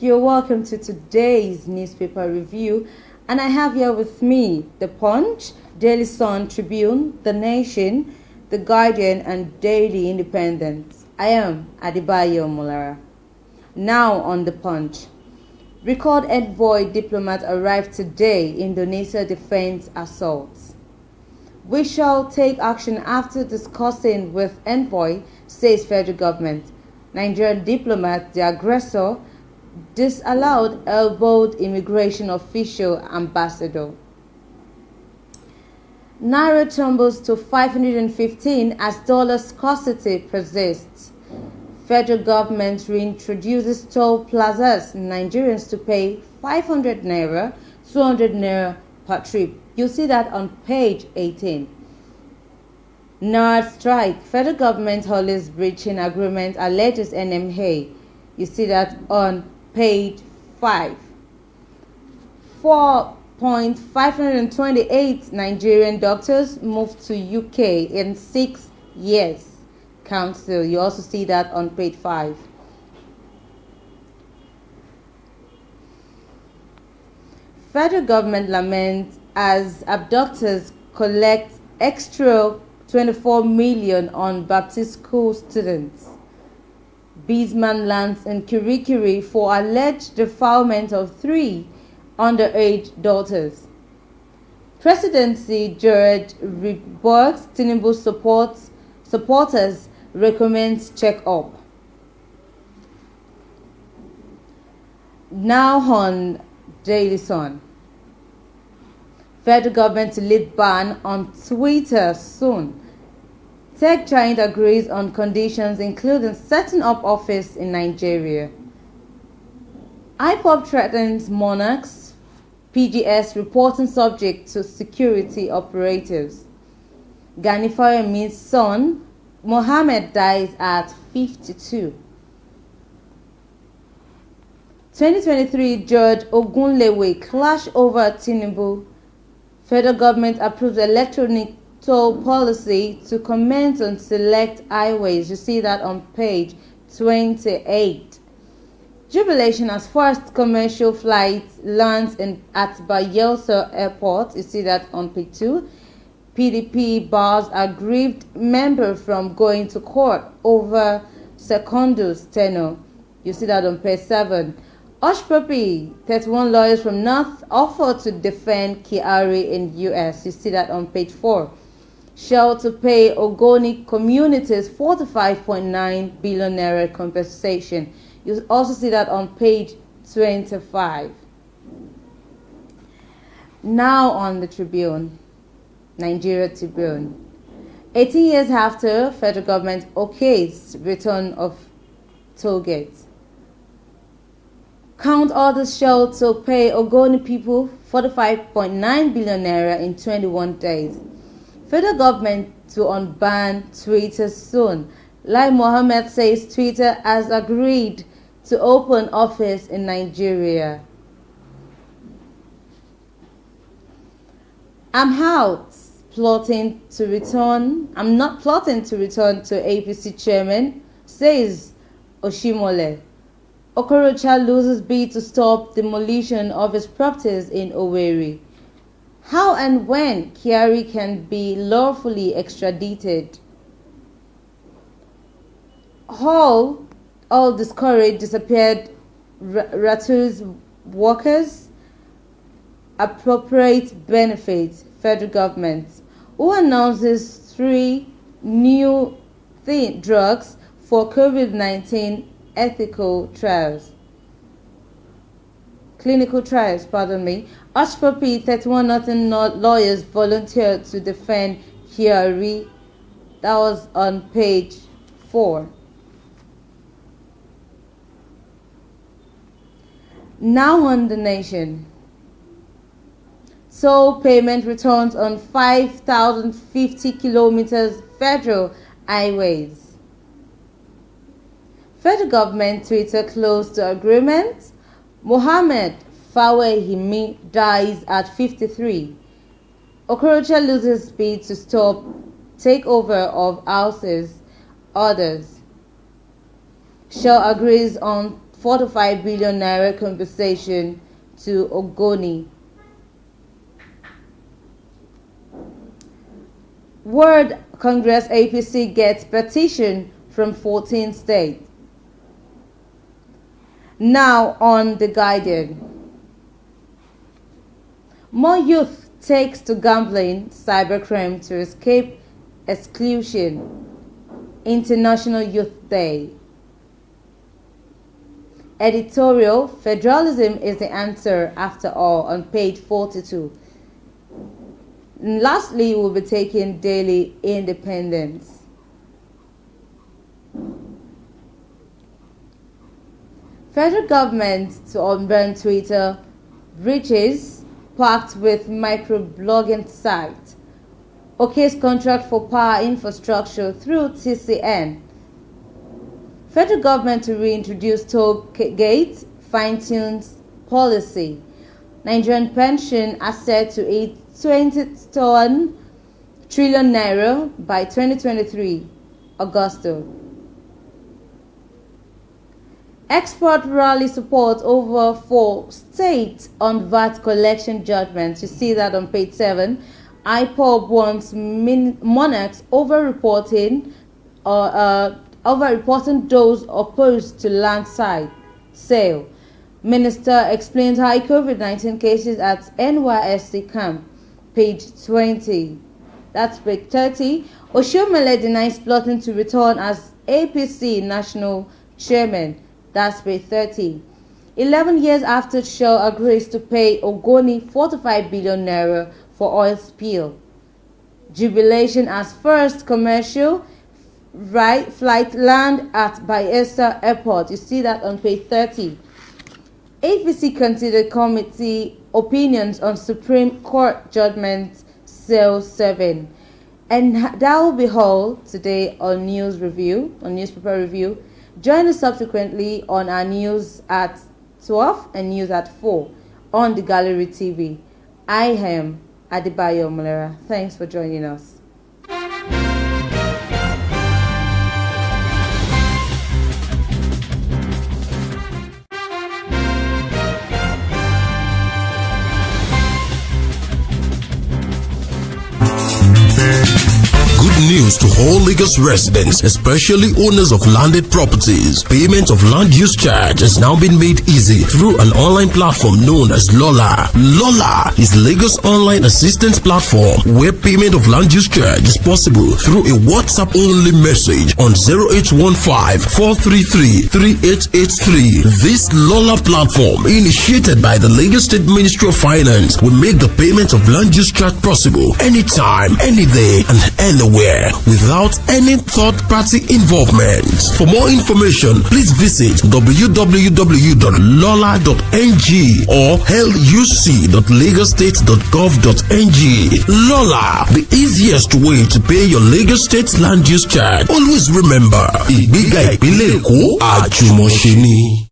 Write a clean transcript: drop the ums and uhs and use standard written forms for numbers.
You're welcome to today's newspaper review, and I have here with me The Punch, Daily Sun, Tribune, The Nation, The Guardian, and Daily Independent. I am Adebayo Molara. Now on The Punch. Record envoy diplomat arrived today. Indonesia defends assaults. We shall take action after discussing with envoy, says federal government. Nigerian diplomat, the aggressor, disallowed elbowed immigration official ambassador. Naira tumbles to 515 as dollar scarcity persists. Federal government reintroduces toll plazas. Nigerians to pay 500 naira, 200 naira per trip. You'll see that on page 18. NARD strike. Federal government holidays breaching agreement alleges NMA. You see that on page 5. 4,528 Nigerian doctors moved to UK in 6 years. Council. You also see that on page 5. Federal government laments as abductors collect extra 24 million on Baptist school students. Bisman lands in Kirikiri for alleged defilement of 3 underage daughters. Presidency Jared rebuks Tinubu supporters recommends check-up. Now on Daily Sun. Federal government to lift ban on Twitter soon. Tech giant agrees on conditions including setting up office in Nigeria. IPOB threatens monarchs. PGS reporting subject to security operatives. Ganifayo meets son. Mohammed dies at 52. 2023 Judge Ogunlewe clash over Tinubu. Federal government approves electronic toll policy to comment on select highways. You see that on page 28. Jubilation as first commercial flight lands at Bayelsa Airport. You see that on page 2. PDP bars aggrieved member from going to court over Secondus tenure. You see that on page 7. Oshpopi, 31 lawyers from North offer to defend Kyari in U.S. You see that on page 4. Shell to pay Ogoni communities 45.9 billion naira compensation. You also see that on page 25. Now on the Tribune, Nigeria Tribune. 18 years after federal government okays return of toll gates. Count orders Shell to pay Ogoni people 45.9 billion naira in 21 days. Federal government to unban Twitter soon. Lai Mohammed says Twitter has agreed to open office in Nigeria. I'm not plotting to return to APC chairman, says Oshimole. Okorocha loses bid to stop demolition of his properties in Owerri. How and when Kyari can be lawfully extradited? All discouraged disappeared Ratu's workers appropriate benefits. Federal government who announces 3 new drugs for COVID-19 clinical trials, Oshpopi, 31 Northern lawyers volunteered to defend Kyari. That was on page 4. Now on The Nation. Toll payment returns on 5,050 kilometers federal highways. Federal government Twitter close to agreement. Mohammed Fawehimi dies at 53. Okorocha loses bid to stop takeover of houses. Others. Shell agrees on 45 billion naira compensation to Ogoni. Word Congress APC gets petition from 14 states. Now on The Guardian. More youth takes to gambling, cybercrime to escape exclusion. International Youth Day. Editorial, federalism is the answer after all, on page 42. And lastly, we'll be taking Daily Independence. Federal government to unban Twitter breaches packed with microblogging site. OK's contract for power infrastructure through TCN. Federal government to reintroduce toll gates, fine-tunes policy. Nigerian pension asset to 20 trillion naira by 2023. Augusto. Export rally support over 4 states on VAT collection judgments. You see that on page 7. IPOB wants monarchs over-reporting those opposed to land sale. Minister explains high COVID-19 cases at NYSC camp. Page 20. That's page 30. Oshomole denies plotting to return as APC national chairman. That's page 30. 11 years after Shell agrees to pay Ogoni 45 billion naira for oil spill. Jubilation as first commercial flight land at Bayelsa Airport. You see that on page 30. APC considered committee opinions on Supreme Court judgment Cell 7. And that will be all today on newspaper review. Join us subsequently on our news at 12 and news at 4 on the Gallery TV. I am Adebayo Mulera. Thanks for joining us. Good news to all Lagos residents, especially owners of landed properties. Payment of land use charge has now been made easy through an online platform known as Lola. Lola is Lagos online assistance platform where payment of land use charge is possible through a WhatsApp-only message on 0815-433-3883. This Lola platform, initiated by the Lagos State Ministry of Finance, will make the payment of land use charge possible anytime, any day, and anywhere without any third-party involvement. For more information, please visit www.lola.ng or luc.lagostate.gov.ng. Lola, the easiest way to pay your Lagos State land use charge. Always remember, Ìgbéga Ìpínlẹ̀ Èkó àjùmọ̀ṣe ni.